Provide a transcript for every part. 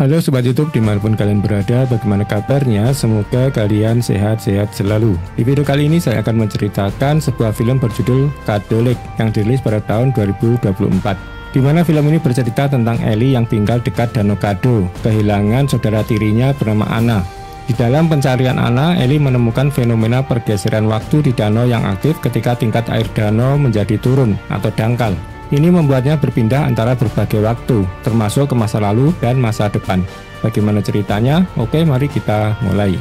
Halo Sobat YouTube dimanapun kalian berada, bagaimana kabarnya? Semoga kalian sehat-sehat selalu. Di video kali ini saya akan menceritakan sebuah film berjudul Catholic yang dirilis pada tahun 2024. Di mana film ini bercerita tentang Ellie yang tinggal dekat Danau Kado, kehilangan saudara tirinya bernama Anna. Di dalam pencarian Anna, Ellie menemukan fenomena pergeseran waktu di danau yang aktif ketika tingkat air danau menjadi turun atau dangkal. Ini membuatnya berpindah antara berbagai waktu, termasuk ke masa lalu dan masa depan. Bagaimana ceritanya? Oke, mari kita mulai.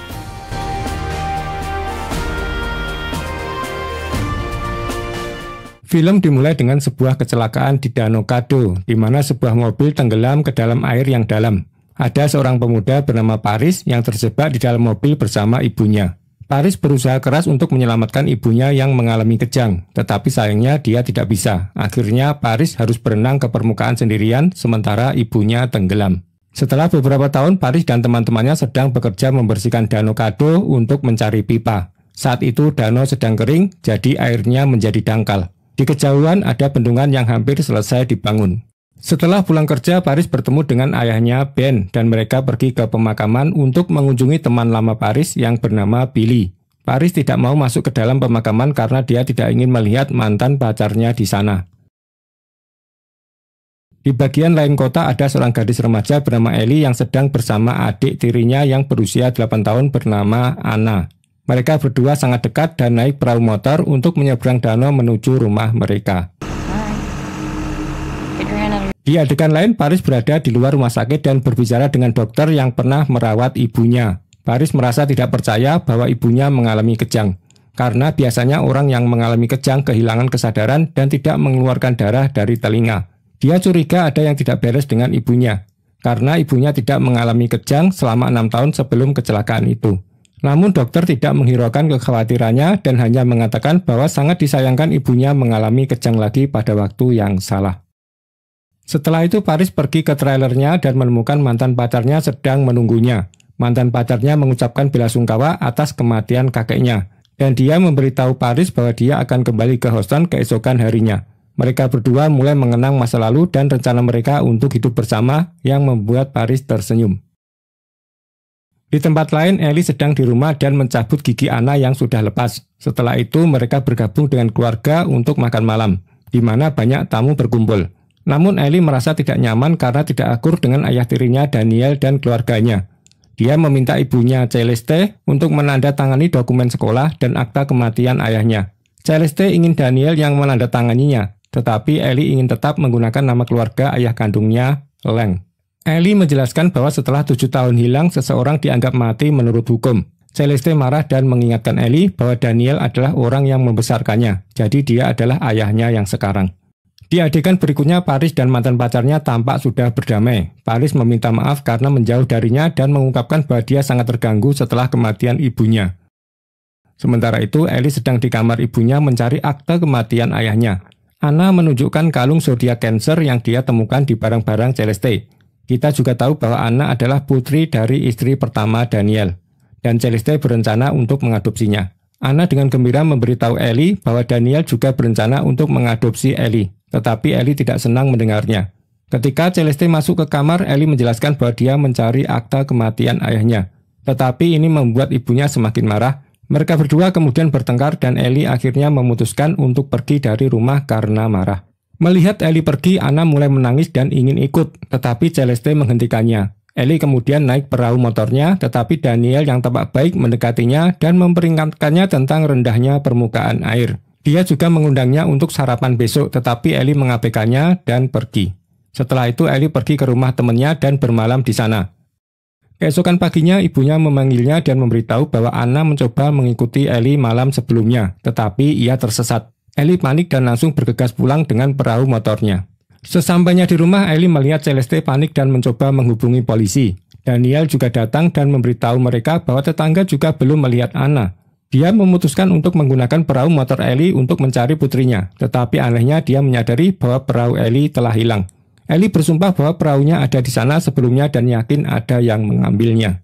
Film dimulai dengan sebuah kecelakaan di Danau Kado, di mana sebuah mobil tenggelam ke dalam air yang dalam. Ada seorang pemuda bernama Paris yang terjebak di dalam mobil bersama ibunya. Paris berusaha keras untuk menyelamatkan ibunya yang mengalami kejang, tetapi sayangnya dia tidak bisa. Akhirnya Paris harus berenang ke permukaan sendirian, sementara ibunya tenggelam. Setelah beberapa tahun, Paris dan teman-temannya sedang bekerja membersihkan Danau Kado untuk mencari pipa. Saat itu danau sedang kering, jadi airnya menjadi dangkal. Di kejauhan ada bendungan yang hampir selesai dibangun. Setelah pulang kerja, Paris bertemu dengan ayahnya Ben dan mereka pergi ke pemakaman untuk mengunjungi teman lama Paris yang bernama Billy. Paris tidak mau masuk ke dalam pemakaman karena dia tidak ingin melihat mantan pacarnya di sana. Di bagian lain kota ada seorang gadis remaja bernama Ellie yang sedang bersama adik tirinya yang berusia 8 tahun bernama Anna. Mereka berdua sangat dekat dan naik perahu motor untuk menyeberang danau menuju rumah mereka. Di adegan lain, Paris berada di luar rumah sakit dan berbicara dengan dokter yang pernah merawat ibunya. Paris merasa tidak percaya bahwa ibunya mengalami kejang, karena biasanya orang yang mengalami kejang kehilangan kesadaran dan tidak mengeluarkan darah dari telinga. Dia curiga ada yang tidak beres dengan ibunya, karena ibunya tidak mengalami kejang selama 6 tahun sebelum kecelakaan itu. Namun dokter tidak menghiraukan kekhawatirannya dan hanya mengatakan bahwa sangat disayangkan ibunya mengalami kejang lagi pada waktu yang salah. Setelah itu Paris pergi ke trailernya dan menemukan mantan pacarnya sedang menunggunya. Mantan pacarnya mengucapkan belasungkawa atas kematian kakeknya. Dan dia memberitahu Paris bahwa dia akan kembali ke Houston keesokan harinya. Mereka berdua mulai mengenang masa lalu dan rencana mereka untuk hidup bersama yang membuat Paris tersenyum. Di tempat lain, Ellie sedang di rumah dan mencabut gigi Anna yang sudah lepas. Setelah itu mereka bergabung dengan keluarga untuk makan malam, di mana banyak tamu berkumpul. Namun Ellie merasa tidak nyaman karena tidak akur dengan ayah tirinya Daniel dan keluarganya. Dia meminta ibunya Celeste untuk menandatangani dokumen sekolah dan akta kematian ayahnya. Celeste ingin Daniel yang menandatanganinya, tetapi Ellie ingin tetap menggunakan nama keluarga ayah kandungnya, Lang. Ellie menjelaskan bahwa setelah 7 tahun hilang, seseorang dianggap mati menurut hukum. Celeste marah dan mengingatkan Ellie bahwa Daniel adalah orang yang membesarkannya, jadi dia adalah ayahnya yang sekarang. Di adegan berikutnya, Paris dan mantan pacarnya tampak sudah berdamai. Paris meminta maaf karena menjauh darinya dan mengungkapkan bahwa dia sangat terganggu setelah kematian ibunya. Sementara itu, Ellie sedang di kamar ibunya mencari akte kematian ayahnya. Anna menunjukkan kalung zodiak Cancer yang dia temukan di barang-barang Celeste. Kita juga tahu bahwa Anna adalah putri dari istri pertama Daniel, dan Celeste berencana untuk mengadopsinya. Anna dengan gembira memberitahu Ellie bahwa Daniel juga berencana untuk mengadopsi Ellie. Tetapi Ellie tidak senang mendengarnya. Ketika Celeste masuk ke kamar, Ellie menjelaskan bahwa dia mencari akta kematian ayahnya. Tetapi ini membuat ibunya semakin marah. Mereka berdua kemudian bertengkar dan Ellie akhirnya memutuskan untuk pergi dari rumah karena marah. Melihat Ellie pergi, Anna mulai menangis dan ingin ikut, tetapi Celeste menghentikannya. Ellie kemudian naik perahu motornya, tetapi Daniel yang tampak baik mendekatinya dan memperingatkannya tentang rendahnya permukaan air. Dia juga mengundangnya untuk sarapan besok, tetapi Ellie mengabaikannya dan pergi. Setelah itu Ellie pergi ke rumah temannya dan bermalam di sana. Keesokan paginya ibunya memanggilnya dan memberitahu bahwa Anna mencoba mengikuti Ellie malam sebelumnya, tetapi ia tersesat. Ellie panik dan langsung bergegas pulang dengan perahu motornya. Sesampainya di rumah, Ellie melihat Celeste panik dan mencoba menghubungi polisi. Daniel juga datang dan memberitahu mereka bahwa tetangga juga belum melihat Anna. Dia memutuskan untuk menggunakan perahu motor Ellie untuk mencari putrinya, tetapi anehnya dia menyadari bahwa perahu Ellie telah hilang. Ellie bersumpah bahwa perahunya ada di sana sebelumnya dan yakin ada yang mengambilnya.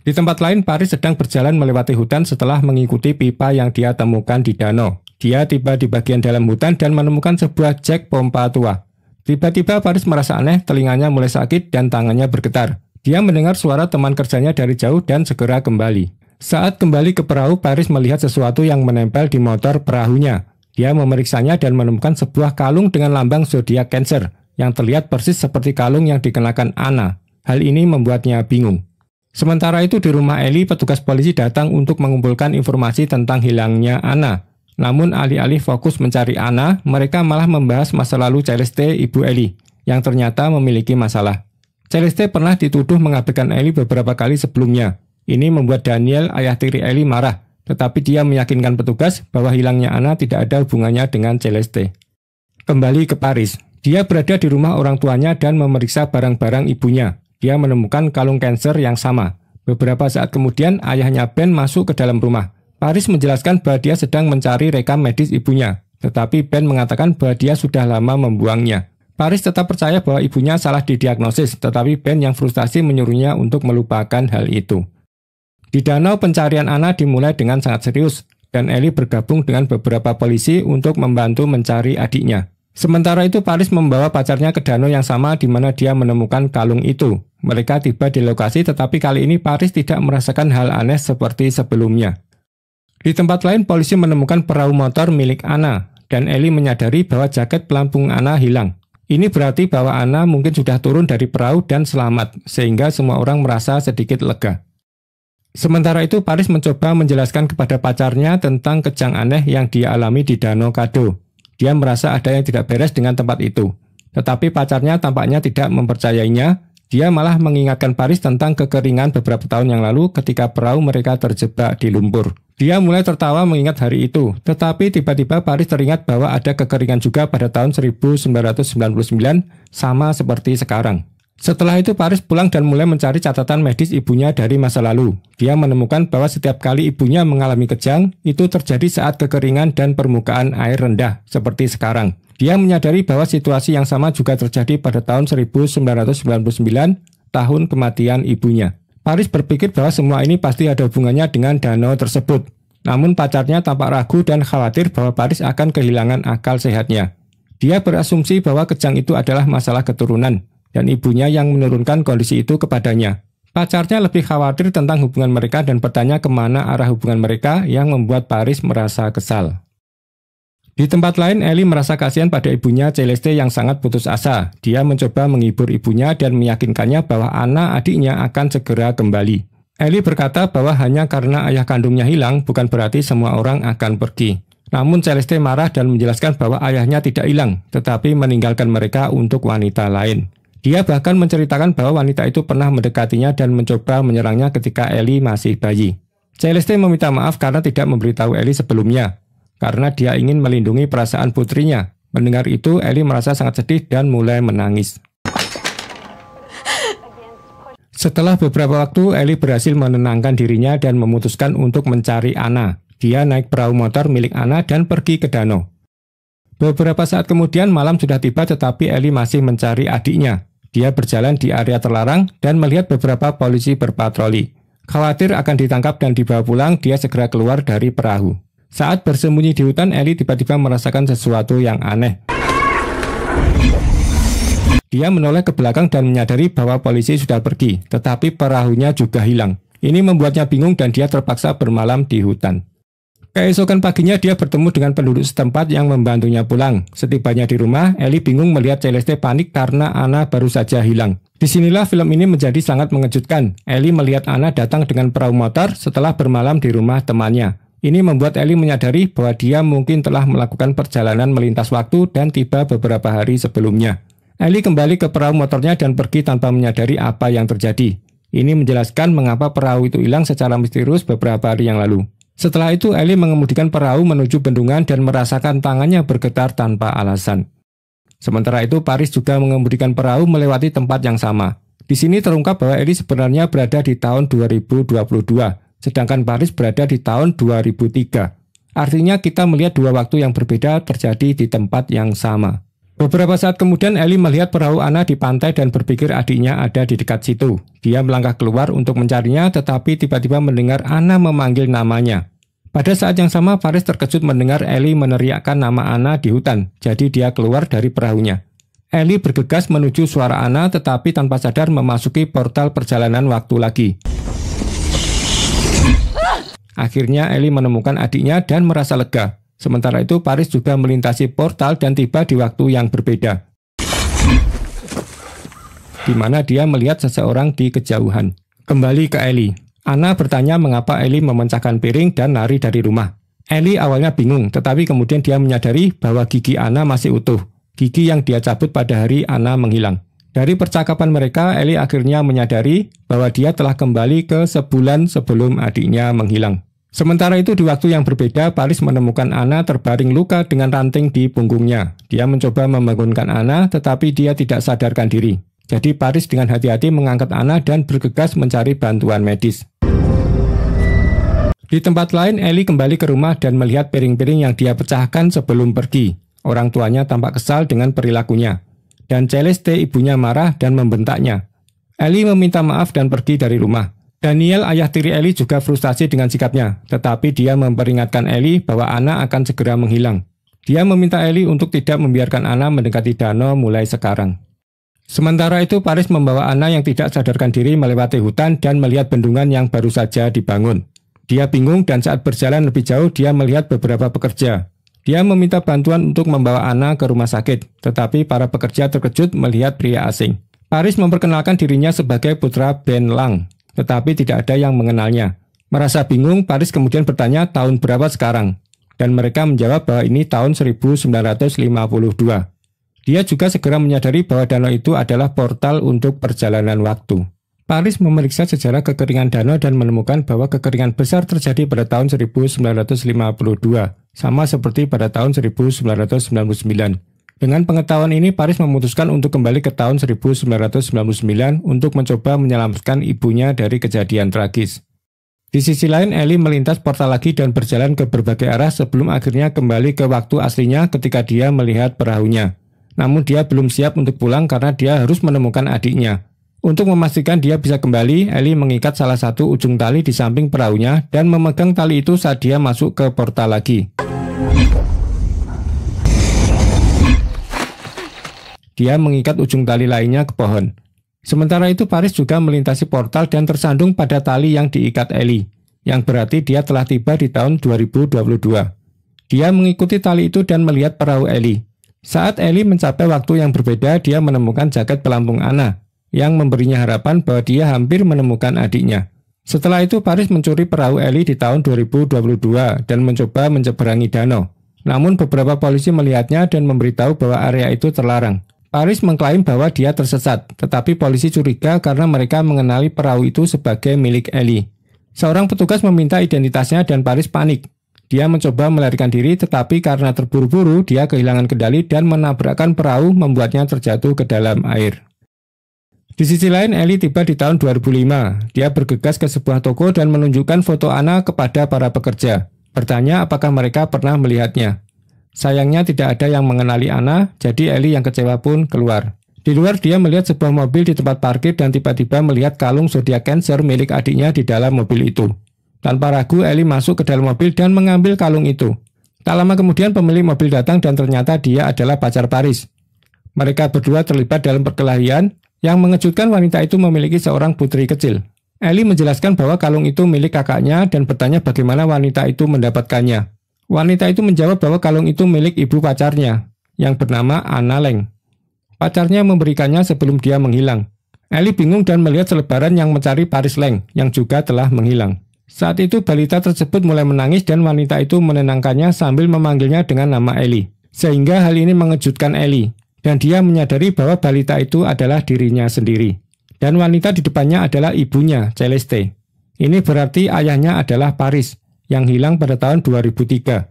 Di tempat lain, Paris sedang berjalan melewati hutan setelah mengikuti pipa yang dia temukan di danau. Dia tiba di bagian dalam hutan dan menemukan sebuah jek pompa tua. Tiba-tiba Paris merasa aneh, telinganya mulai sakit dan tangannya bergetar. Dia mendengar suara teman kerjanya dari jauh dan segera kembali. Saat kembali ke perahu, Paris melihat sesuatu yang menempel di motor perahunya. Dia memeriksanya dan menemukan sebuah kalung dengan lambang zodiak Cancer yang terlihat persis seperti kalung yang dikenakan Anna. Hal ini membuatnya bingung. Sementara itu di rumah Ellie, petugas polisi datang untuk mengumpulkan informasi tentang hilangnya Anna. Namun alih-alih fokus mencari Anna, mereka malah membahas masa lalu Celeste, ibu Ellie, yang ternyata memiliki masalah. Celeste pernah dituduh mengabaikan Ellie beberapa kali sebelumnya. Ini membuat Daniel, ayah tiri Ellie, marah, tetapi dia meyakinkan petugas bahwa hilangnya Anna tidak ada hubungannya dengan Celeste. Kembali ke Paris, dia berada di rumah orang tuanya dan memeriksa barang-barang ibunya. Dia menemukan kalung Cancer yang sama. Beberapa saat kemudian, ayahnya Ben masuk ke dalam rumah. Paris menjelaskan bahwa dia sedang mencari rekam medis ibunya, tetapi Ben mengatakan bahwa dia sudah lama membuangnya. Paris tetap percaya bahwa ibunya salah didiagnosis, tetapi Ben yang frustasi menyuruhnya untuk melupakan hal itu. Di danau, pencarian Anna dimulai dengan sangat serius, dan Ellie bergabung dengan beberapa polisi untuk membantu mencari adiknya. Sementara itu, Paris membawa pacarnya ke danau yang sama di mana dia menemukan kalung itu. Mereka tiba di lokasi, tetapi kali ini Paris tidak merasakan hal aneh seperti sebelumnya. Di tempat lain, polisi menemukan perahu motor milik Anna, dan Ellie menyadari bahwa jaket pelampung Anna hilang. Ini berarti bahwa Anna mungkin sudah turun dari perahu dan selamat, sehingga semua orang merasa sedikit lega. Sementara itu, Paris mencoba menjelaskan kepada pacarnya tentang kejang aneh yang dia alami di Danau Kado. Dia merasa ada yang tidak beres dengan tempat itu. Tetapi pacarnya tampaknya tidak mempercayainya. Dia malah mengingatkan Paris tentang kekeringan beberapa tahun yang lalu ketika perahu mereka terjebak di lumpur. Dia mulai tertawa mengingat hari itu. Tetapi tiba-tiba Paris teringat bahwa ada kekeringan juga pada tahun 1999, sama seperti sekarang. Setelah itu Paris pulang dan mulai mencari catatan medis ibunya dari masa lalu. Dia menemukan bahwa setiap kali ibunya mengalami kejang, itu terjadi saat kekeringan dan permukaan air rendah, seperti sekarang. Dia menyadari bahwa situasi yang sama juga terjadi pada tahun 1999, tahun kematian ibunya. Paris berpikir bahwa semua ini pasti ada hubungannya dengan danau tersebut. Namun pacarnya tampak ragu dan khawatir bahwa Paris akan kehilangan akal sehatnya. Dia berasumsi bahwa kejang itu adalah masalah keturunan, dan ibunya yang menurunkan kondisi itu kepadanya. Pacarnya lebih khawatir tentang hubungan mereka dan bertanya kemana arah hubungan mereka yang membuat Paris merasa kesal. Di tempat lain, Ellie merasa kasihan pada ibunya Celeste yang sangat putus asa. Dia mencoba menghibur ibunya dan meyakinkannya bahwa Anna adiknya akan segera kembali. Ellie berkata bahwa hanya karena ayah kandungnya hilang bukan berarti semua orang akan pergi. Namun Celeste marah dan menjelaskan bahwa ayahnya tidak hilang, tetapi meninggalkan mereka untuk wanita lain. Dia bahkan menceritakan bahwa wanita itu pernah mendekatinya dan mencoba menyerangnya ketika Ellie masih bayi. Celeste meminta maaf karena tidak memberitahu Ellie sebelumnya, karena dia ingin melindungi perasaan putrinya. Mendengar itu, Ellie merasa sangat sedih dan mulai menangis. Setelah beberapa waktu, Ellie berhasil menenangkan dirinya dan memutuskan untuk mencari Anna. Dia naik perahu motor milik Anna dan pergi ke danau. Beberapa saat kemudian malam sudah tiba tetapi Ellie masih mencari adiknya. Dia berjalan di area terlarang dan melihat beberapa polisi berpatroli. Khawatir akan ditangkap dan dibawa pulang, dia segera keluar dari perahu. Saat bersembunyi di hutan, Ellie tiba-tiba merasakan sesuatu yang aneh. Dia menoleh ke belakang dan menyadari bahwa polisi sudah pergi, tetapi perahunya juga hilang. Ini membuatnya bingung dan dia terpaksa bermalam di hutan. Keesokan paginya dia bertemu dengan penduduk setempat yang membantunya pulang. Setibanya di rumah, Ellie bingung melihat Celeste panik karena Anna baru saja hilang. Disinilah film ini menjadi sangat mengejutkan. Ellie melihat Anna datang dengan perahu motor setelah bermalam di rumah temannya. Ini membuat Ellie menyadari bahwa dia mungkin telah melakukan perjalanan melintas waktu dan tiba beberapa hari sebelumnya. Ellie kembali ke perahu motornya dan pergi tanpa menyadari apa yang terjadi. Ini menjelaskan mengapa perahu itu hilang secara misterius beberapa hari yang lalu. Setelah itu, Ellie mengemudikan perahu menuju bendungan dan merasakan tangannya bergetar tanpa alasan. Sementara itu, Paris juga mengemudikan perahu melewati tempat yang sama. Di sini terungkap bahwa Ellie sebenarnya berada di tahun 2022, sedangkan Paris berada di tahun 2003. Artinya kita melihat dua waktu yang berbeda terjadi di tempat yang sama. Beberapa saat kemudian Ellie melihat perahu Anna di pantai dan berpikir adiknya ada di dekat situ. Dia melangkah keluar untuk mencarinya tetapi tiba-tiba mendengar Anna memanggil namanya. Pada saat yang sama Paris terkejut mendengar Ellie meneriakkan nama Anna di hutan, jadi dia keluar dari perahunya. Ellie bergegas menuju suara Anna tetapi tanpa sadar memasuki portal perjalanan waktu lagi. Akhirnya Ellie menemukan adiknya dan merasa lega. Sementara itu Paris juga melintasi portal dan tiba di waktu yang berbeda, di mana dia melihat seseorang di kejauhan. Kembali ke Ellie. Anna bertanya mengapa Ellie memecahkan piring dan lari dari rumah. Ellie awalnya bingung, tetapi kemudian dia menyadari bahwa gigi Anna masih utuh. Gigi yang dia cabut pada hari Anna menghilang. Dari percakapan mereka, Ellie akhirnya menyadari bahwa dia telah kembali ke sebulan sebelum adiknya menghilang. Sementara itu di waktu yang berbeda, Paris menemukan Anna terbaring luka dengan ranting di punggungnya. Dia mencoba membangunkan Anna, tetapi dia tidak sadarkan diri. Jadi Paris dengan hati-hati mengangkat Anna dan bergegas mencari bantuan medis. Di tempat lain, Ellie kembali ke rumah dan melihat piring-piring yang dia pecahkan sebelum pergi. Orang tuanya tampak kesal dengan perilakunya. Dan Celeste ibunya marah dan membentaknya. Ellie meminta maaf dan pergi dari rumah. Daniel, ayah tiri Ellie, juga frustasi dengan sikapnya. Tetapi dia memperingatkan Ellie bahwa Anna akan segera menghilang. Dia meminta Ellie untuk tidak membiarkan Anna mendekati danau mulai sekarang. Sementara itu, Paris membawa Anna yang tidak sadarkan diri melewati hutan dan melihat bendungan yang baru saja dibangun. Dia bingung dan saat berjalan lebih jauh dia melihat beberapa pekerja. Dia meminta bantuan untuk membawa Anna ke rumah sakit, tetapi para pekerja terkejut melihat pria asing. Paris memperkenalkan dirinya sebagai putra Ben Lang, tetapi tidak ada yang mengenalnya. Merasa bingung, Paris kemudian bertanya tahun berapa sekarang, dan mereka menjawab bahwa ini tahun 1952. Dia juga segera menyadari bahwa danau itu adalah portal untuk perjalanan waktu. Paris memeriksa sejarah kekeringan danau dan menemukan bahwa kekeringan besar terjadi pada tahun 1952, sama seperti pada tahun 1999. Dengan pengetahuan ini, Paris memutuskan untuk kembali ke tahun 1999 untuk mencoba menyelamatkan ibunya dari kejadian tragis. Di sisi lain, Ellie melintas portal lagi dan berjalan ke berbagai arah sebelum akhirnya kembali ke waktu aslinya ketika dia melihat perahunya. Namun dia belum siap untuk pulang karena dia harus menemukan adiknya. Untuk memastikan dia bisa kembali, Ellie mengikat salah satu ujung tali di samping perahunya dan memegang tali itu saat dia masuk ke portal lagi. Dia mengikat ujung tali lainnya ke pohon. Sementara itu Paris juga melintasi portal dan tersandung pada tali yang diikat Ellie, yang berarti dia telah tiba di tahun 2022. Dia mengikuti tali itu dan melihat perahu Ellie. Saat Ellie mencapai waktu yang berbeda, dia menemukan jaket pelampung Anna, yang memberinya harapan bahwa dia hampir menemukan adiknya. Setelah itu Paris mencuri perahu Ellie di tahun 2022 dan mencoba menyeberangi danau. Namun beberapa polisi melihatnya dan memberitahu bahwa area itu terlarang. Paris mengklaim bahwa dia tersesat, tetapi polisi curiga karena mereka mengenali perahu itu sebagai milik Ellie. Seorang petugas meminta identitasnya dan Paris panik. Dia mencoba melarikan diri tetapi karena terburu-buru dia kehilangan kendali dan menabrakkan perahu membuatnya terjatuh ke dalam air. Di sisi lain, Ellie tiba di tahun 2005. Dia bergegas ke sebuah toko dan menunjukkan foto Anna kepada para pekerja. Bertanya apakah mereka pernah melihatnya. Sayangnya tidak ada yang mengenali Anna, jadi Ellie yang kecewa pun keluar. Di luar dia melihat sebuah mobil di tempat parkir dan tiba-tiba melihat kalung zodiak Cancer milik adiknya di dalam mobil itu. Tanpa ragu, Ellie masuk ke dalam mobil dan mengambil kalung itu. Tak lama kemudian pemilik mobil datang dan ternyata dia adalah pacar Paris. Mereka berdua terlibat dalam perkelahian. Yang mengejutkan, wanita itu memiliki seorang putri kecil. Ellie menjelaskan bahwa kalung itu milik kakaknya dan bertanya bagaimana wanita itu mendapatkannya. Wanita itu menjawab bahwa kalung itu milik ibu pacarnya, yang bernama Anna Lang. Pacarnya memberikannya sebelum dia menghilang. Ellie bingung dan melihat selebaran yang mencari Paris Lang, yang juga telah menghilang. Saat itu balita tersebut mulai menangis dan wanita itu menenangkannya sambil memanggilnya dengan nama Ellie. Sehingga hal ini mengejutkan Ellie. Dan dia menyadari bahwa balita itu adalah dirinya sendiri. Dan wanita di depannya adalah ibunya, Celeste. Ini berarti ayahnya adalah Paris, yang hilang pada tahun 2003.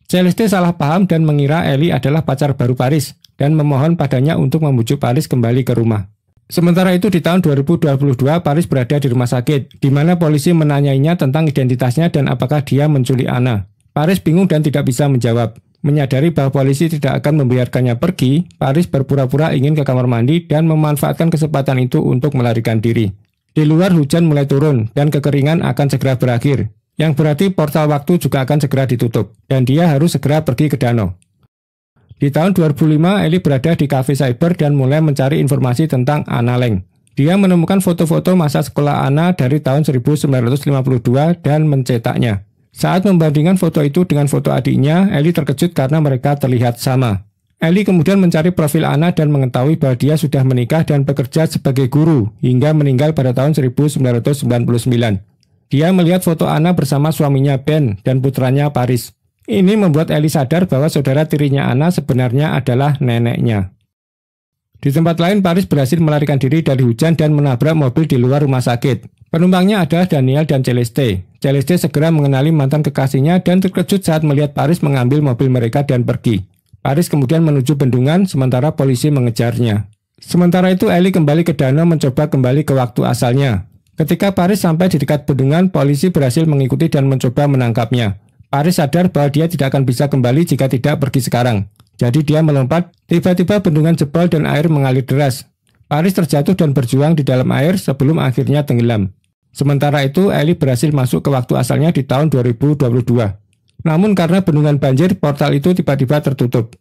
Celeste salah paham dan mengira Ellie adalah pacar baru Paris, dan memohon padanya untuk membujuk Paris kembali ke rumah. Sementara itu di tahun 2022, Paris berada di rumah sakit, di mana polisi menanyainya tentang identitasnya dan apakah dia menculik Anna. Paris bingung dan tidak bisa menjawab. Menyadari bahwa polisi tidak akan membiarkannya pergi, Paris berpura-pura ingin ke kamar mandi dan memanfaatkan kesempatan itu untuk melarikan diri. Di luar hujan mulai turun dan kekeringan akan segera berakhir, yang berarti portal waktu juga akan segera ditutup, dan dia harus segera pergi ke danau. Di tahun 2005, Ellie berada di kafe cyber dan mulai mencari informasi tentang Anna Lang. Dia menemukan foto-foto masa sekolah Anna dari tahun 1952 dan mencetaknya. Saat membandingkan foto itu dengan foto adiknya, Ellie terkejut karena mereka terlihat sama. Ellie kemudian mencari profil Anna dan mengetahui bahwa dia sudah menikah dan bekerja sebagai guru hingga meninggal pada tahun 1999. Dia melihat foto Anna bersama suaminya Ben dan putranya Paris. Ini membuat Ellie sadar bahwa saudara tirinya Anna sebenarnya adalah neneknya. Di tempat lain, Paris berhasil melarikan diri dari hujan dan menabrak mobil di luar rumah sakit. Penumpangnya adalah Daniel dan Celeste. Celeste segera mengenali mantan kekasihnya dan terkejut saat melihat Paris mengambil mobil mereka dan pergi. Paris kemudian menuju bendungan, sementara polisi mengejarnya. Sementara itu, Ellie kembali ke danau mencoba kembali ke waktu asalnya. Ketika Paris sampai di dekat bendungan, polisi berhasil mengikuti dan mencoba menangkapnya. Paris sadar bahwa dia tidak akan bisa kembali jika tidak pergi sekarang. Jadi dia melompat, tiba-tiba bendungan jebol dan air mengalir deras. Paris terjatuh dan berjuang di dalam air sebelum akhirnya tenggelam. Sementara itu, Ellie berhasil masuk ke waktu asalnya di tahun 2022. Namun karena bendungan banjir, portal itu tiba-tiba tertutup.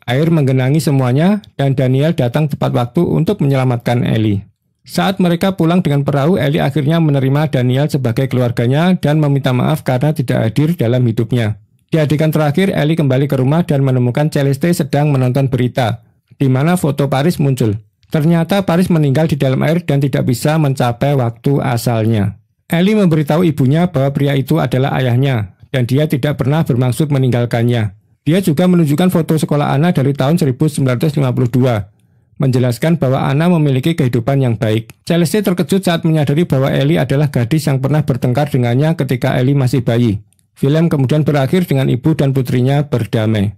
Air menggenangi semuanya, dan Daniel datang tepat waktu untuk menyelamatkan Ellie. Saat mereka pulang dengan perahu, Ellie akhirnya menerima Daniel sebagai keluarganya dan meminta maaf karena tidak hadir dalam hidupnya. Di adegan terakhir, Ellie kembali ke rumah dan menemukan Celeste sedang menonton berita, di mana foto Paris muncul. Ternyata Paris meninggal di dalam air dan tidak bisa mencapai waktu asalnya. Ellie memberitahu ibunya bahwa pria itu adalah ayahnya, dan dia tidak pernah bermaksud meninggalkannya. Dia juga menunjukkan foto sekolah Anna dari tahun 1952, menjelaskan bahwa Anna memiliki kehidupan yang baik. Celeste terkejut saat menyadari bahwa Ellie adalah gadis yang pernah bertengkar dengannya ketika Ellie masih bayi. Film kemudian berakhir dengan ibu dan putrinya berdamai.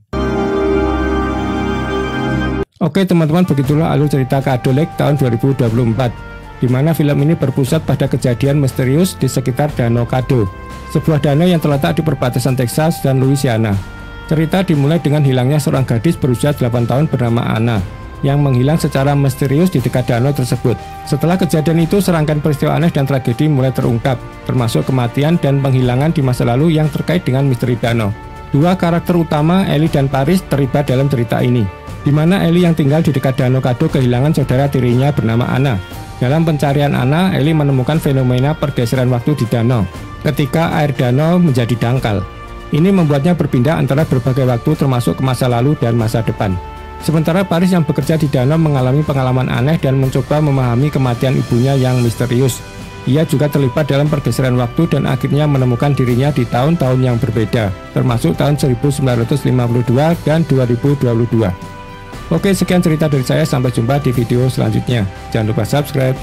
Oke teman-teman, begitulah alur cerita Kado Lake tahun 2024, di mana film ini berpusat pada kejadian misterius di sekitar Danau Kado, sebuah danau yang terletak di perbatasan Texas dan Louisiana. Cerita dimulai dengan hilangnya seorang gadis berusia 8 tahun bernama Anna, yang menghilang secara misterius di dekat danau tersebut. Setelah kejadian itu, serangkaian peristiwa aneh dan tragedi mulai terungkap, termasuk kematian dan penghilangan di masa lalu yang terkait dengan misteri danau. Dua karakter utama, Ellie dan Paris, terlibat dalam cerita ini, di mana Ellie yang tinggal di dekat Danau Kado kehilangan saudara tirinya bernama Anna. Dalam pencarian Anna, Ellie menemukan fenomena pergeseran waktu di danau, ketika air danau menjadi dangkal. Ini membuatnya berpindah antara berbagai waktu termasuk ke masa lalu dan masa depan. Sementara Paris yang bekerja di danau mengalami pengalaman aneh dan mencoba memahami kematian ibunya yang misterius. Ia juga terlibat dalam pergeseran waktu dan akhirnya menemukan dirinya di tahun-tahun yang berbeda, termasuk tahun 1952 dan 2022. Oke, sekian cerita dari saya, sampai jumpa di video selanjutnya. Jangan lupa subscribe.